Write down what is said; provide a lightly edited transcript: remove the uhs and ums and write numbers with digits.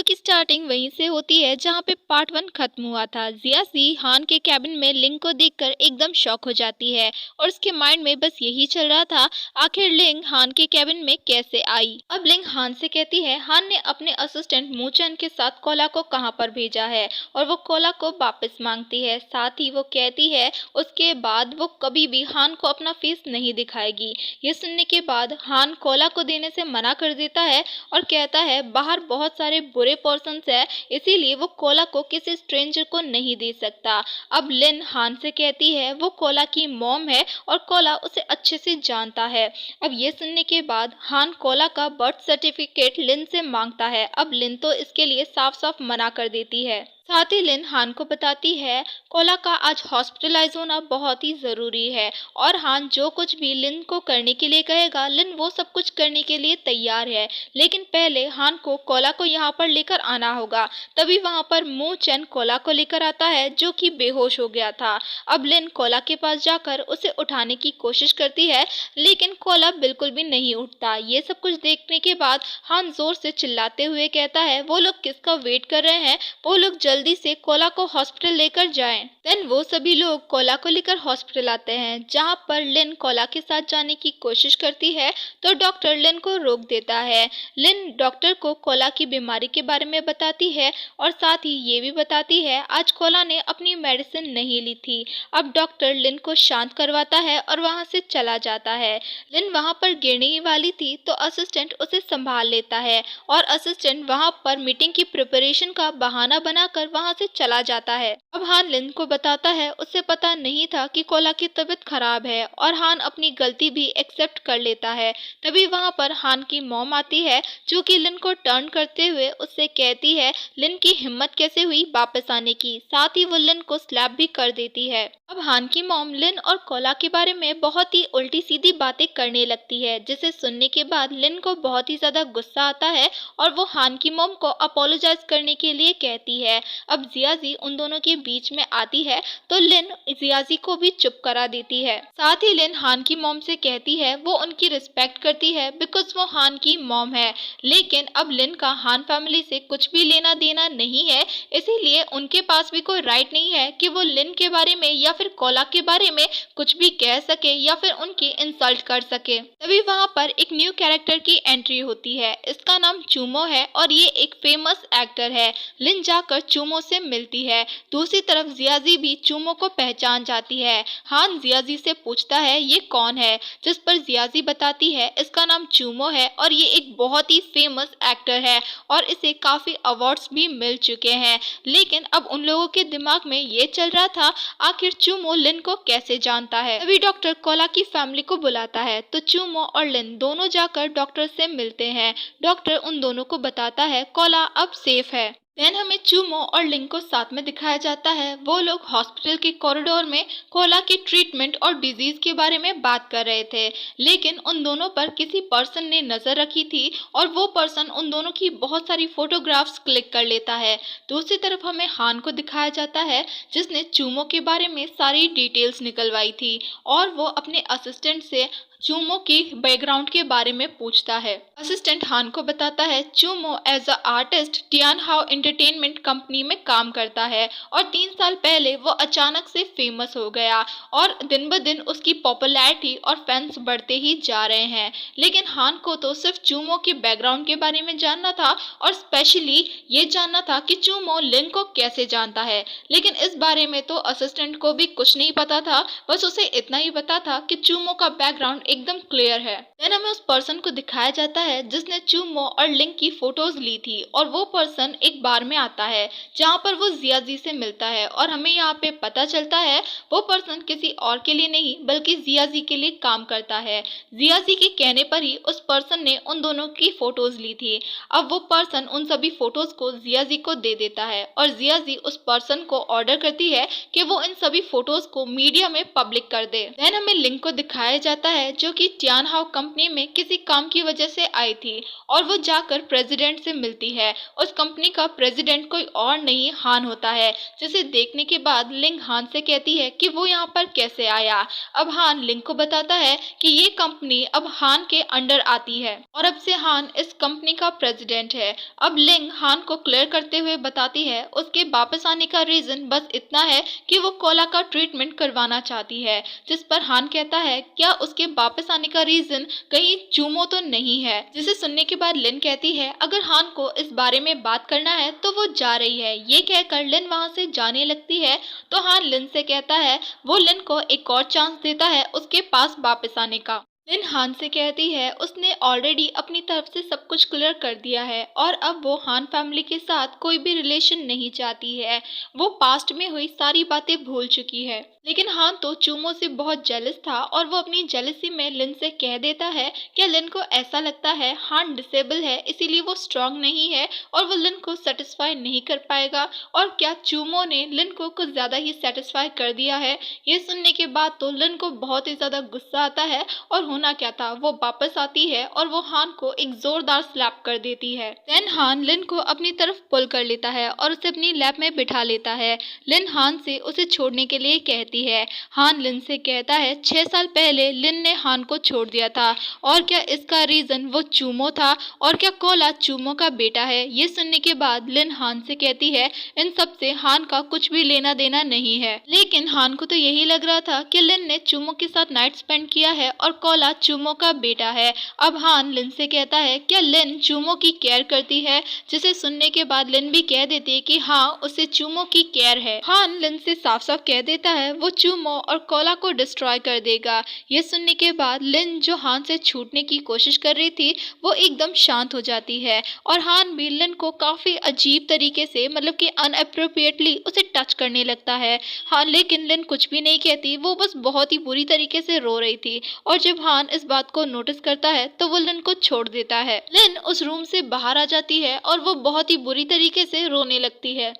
To की starting वहीं से होती है जहां पे पार्ट 1 खत्म हुआ था। जियासी हान के कैबिन में लिंग को देखकर एकदम शॉक हो जाती है और उसके माइंड में बस यही चल रहा था, आखिर लिंग हान के कैबिन में कैसे आई। अब लिंग हान से कहती है हान ने अपने असिस्टेंट मूचन के साथ कोला को कहां पर भेजा है और वो कोला को वापस मांगती है। साथ ही वो कहती है उसके बाद वो कभी भी हान को अपना फेस नहीं दिखाएगी। ये सुनने के बाद हान कोला को देने से मना कर देता है और कहता है बाहर बहुत सारे बुरे पर्सन्स है, इसीलिए वो कोला को किसी स्ट्रेंजर को नहीं दे सकता। अब लिन हान से कहती है वो कोला की मॉम है और कोला उसे अच्छे से जानता है। अब ये सुनने के बाद हान कोला का बर्थ सर्टिफिकेट लिन से मांगता है। अब लिन तो इसके लिए साफ साफ मना कर देती है। साथ ही लिन हान को बताती है कोला का आज हॉस्पिटलाइज होना बहुत ही ज़रूरी है और हान जो कुछ भी लिन को करने के लिए कहेगा लिन वो सब कुछ करने के लिए तैयार है, लेकिन पहले हान को कोला को यहाँ पर लेकर आना होगा। तभी वहाँ पर मू चैन कोला को लेकर आता है जो कि बेहोश हो गया था। अब लिन कोला के पास जाकर उसे उठाने की कोशिश करती है, लेकिन कोला बिल्कुल भी नहीं उठता। ये सब कुछ देखने के बाद हान जोर से चिल्लाते हुए कहता है वो लोग किसका वेट कर रहे हैं, वो लोग जल्दी से कोला को हॉस्पिटल लेकर जाएं। देन वो सभी लोग कोला को लेकर हॉस्पिटल आते हैं, जहां पर लिन कोला के साथ जाने की कोशिश करती है तो डॉक्टर लिन को रोक देता है। लिन डॉक्टर को कोला की बीमारी के बारे में बताती है और साथ ही ये भी बताती है आज कोला ने अपनी मेडिसिन नहीं ली थी। अब डॉक्टर लिन को शांत करवाता है और वहां से चला जाता है। लिन वहां पर गिरने ही वाली थी तो असिस्टेंट उसे संभाल लेता है और असिस्टेंट वहां पर मीटिंग की प्रिपरेशन का बहाना बनाकर वहां से चला जाता है। अब हान लिन को बताता है उसे पता नहीं था कि कोला की तबीयत खराब है और हान अपनी गलती भी एक्सेप्ट कर लेता है। तभी वहां पर हान की मॉम आती है जो कि लिन को टर्न करते हुए उससे कहती है लिन की हिम्मत कैसे हुई वापस आने की। साथ ही वो लिन को स्लैप भी कर देती है। अब हान की मॉम लिन और कोला के बारे में बहुत ही उल्टी सीधी बातें करने लगती है, जिसे सुनने के बाद लिन को बहुत ही ज्यादा गुस्सा आता है और वो हान की मॉम को अपोलोजाइज करने के लिए कहती है। अब जियाजी उन दोनों के बीच में आती है तो लिन जियाजी को भी चुप करा देती है। साथ ही लिन हान की मॉम से कहती है वो उनकी रिस्पेक्ट करती है बिकॉज वो हान की मॉम है, लेकिन अब लिन का हान फैमिली से कुछ भी लेना देना नहीं है, इसीलिए उनके पास भी कोई राइट नहीं है कि वो लिन के बारे में या फिर कोला के बारे में कुछ भी कह सके या फिर उनकी इंसल्ट कर सके। तभी वहाँ पर एक न्यू कैरेक्टर की एंट्री होती है। इसका नाम चूमो है और ये एक फेमस एक्टर है। लिन जाकर चूमो से मिलती है। दूसरी तरफ जियाजी भी चूमो को पहचान जाती है। हान जियाजी से पूछता है ये कौन है, जिस पर जियाजी बताती है इसका नाम चूमो है और ये एक बहुत ही फेमस एक्टर है और इसे काफी अवार्ड्स भी मिल चुके हैं। लेकिन अब उन लोगों के दिमाग में ये चल रहा था आखिर चूमो लिन को कैसे जानता है। तभी डॉक्टर कोला की फैमिली को बुलाता है तो चूमो और लिन दोनों जाकर डॉक्टर से मिलते हैं। डॉक्टर उन दोनों को बताता है कोला अब सेफ है। देन हमें चूमो और लिंग को साथ में दिखाया जाता है। वो लोग हॉस्पिटल के कॉरिडोर में कोला की ट्रीटमेंट और डिजीज के बारे में बात कर रहे थे, लेकिन उन दोनों पर किसी पर्सन ने नजर रखी थी और वो पर्सन उन दोनों की बहुत सारी फोटोग्राफ्स क्लिक कर लेता है। दूसरी तरफ हमें हान को दिखाया जाता है जिसने चूमो के बारे में सारी डिटेल्स निकलवाई थी और वो अपने असिस्टेंट से चूमो की बैकग्राउंड के बारे में पूछता है। असिस्टेंट हान को बताता है चूमो एज अ आर्टिस्ट टियान हाउ एंटरटेनमेंट कंपनी में काम करता है और 3 साल पहले वो अचानक से फेमस हो गया और दिन ब दिन उसकी पॉपुलैरिटी और फैंस बढ़ते ही जा रहे हैं। लेकिन हान को तो सिर्फ चूमो के बैकग्राउंड के बारे में जानना था और स्पेशली ये जानना था कि चूमो लिन को कैसे जानता है, लेकिन इस बारे में तो असिस्टेंट को भी कुछ नहीं पता था। बस उसे इतना ही पता था कि चूमो का बैकग्राउंड एकदम क्लियर है। देन हमें उस पर्सन को दिखाया जाता है जिसने चूमो और लिंग की फोटोज ली थी और वो पर्सन एक बार में आता है जहाँ पर वो जियाजी से मिलता है और हमें यहाँ पे पता चलता है वो पर्सन किसी और के लिए नहीं बल्कि जियाजी के लिए काम करता है। जियाजी के कहने पर ही उस पर्सन ने उन दोनों की फोटोज ली थी। अब वो पर्सन उन सभी फोटोज को जियाजी को दे देता है और जियाजी उस पर्सन को ऑर्डर करती है कि वो इन सभी फोटोज को मीडिया में पब्लिक कर दे। देन हमें लिंग को दिखाया जाता है जो कि टियान हाउ कंपनी में किसी काम की वजह से आई थी और वो जाकर प्रेसिडेंट से मिलती है। उस कंपनी का प्रेसिडेंट कोई और नहीं हान होता है, जिसे देखने के बाद लिंग हान से कहती है कि वो यहाँ पर कैसे आया। अब हान लिंग को बताता है कि ये कंपनी अब हान के अंडर आती है और अब से हान इस कंपनी का प्रेसिडेंट है। अब लिंग हान को क्लियर करते हुए बताती है उसके वापस आने का रीजन बस इतना है कि वो कोला का ट्रीटमेंट करवाना चाहती है, जिस पर हान कहता है क्या उसके वापस आने का रीजन कहीं चूमो तो नहीं है। जिसे सुनने के बाद लिन कहती है अगर हान को इस बारे में बात करना है तो वो जा रही है। ये कहकर लिन वहां से जाने लगती है तो हान लिन से कहता है वो लिन को एक और चांस देता है उसके पास वापस आने का। लिन हान से कहती है उसने ऑलरेडी अपनी तरफ से सब कुछ क्लियर कर दिया है और अब वो हान फैमिली के साथ कोई भी रिलेशन नहीं चाहती है। वो पास्ट में हुई सारी बातें भूल चुकी है। लेकिन हान तो चूमो से बहुत जेलस था और वो अपनी जेलसी में लिन से कह देता है क्या लिन को ऐसा लगता है हान डिसेबल है इसीलिए वो स्ट्रांग नहीं है और वो लिन को सेटिस्फाई नहीं कर पाएगा, और क्या चूमो ने लिन को कुछ ज्यादा ही सेटिस्फाई कर दिया है। ये सुनने के बाद तो लिन को बहुत ही ज्यादा गुस्सा आता है और होना क्या था वो वापस आती है और वो हान को एक जोरदार स्लैप कर देती है। देन हान लिन को अपनी तरफ पुल कर लेता है और उसे अपनी लैब में बिठा लेता है। लिन हान से उसे छोड़ने के लिए कहती है। हान लिन से कहता है 6 साल पहले लिन ने हान को छोड़ दिया था और क्या इसका रीजन वो चूमो था और क्या कोला चूमो का बेटा है। ये सुनने के बाद लिन हान से कहती है इन सब से हान का कुछ भी लेना देना नहीं है। लेकिन हान को तो यही लग रहा था कि लिन ने चूमो के साथ नाइट स्पेंड किया है और कोला चूमो का बेटा है। अब हान लिन से कहता है क्या लिन चूमो की केयर करती है, जिसे सुनने के बाद लिन भी कह देती है कि हाँ उसे चूमो की केयर है। हान लिन से साफ साफ कह देता है वो चूमो और कोला को डिस्ट्रॉय कर देगा। ये सुनने के बाद लिन जो हान से छूटने की कोशिश कर रही थी वो एकदम शांत हो जाती है और हान भी लिन को काफी अजीब तरीके से मतलब कि अनअप्रोप्रिएटली उसे टच करने लगता है। हाँ लेकिन लिन कुछ भी नहीं कहती, वो बस बहुत ही बुरी तरीके से रो रही थी और जब हान इस बात को नोटिस करता है तो वो लिन को छोड़ देता है। लिन उस रूम से बाहर आ जाती है और वो बहुत ही बुरी तरीके से रोने लगती है।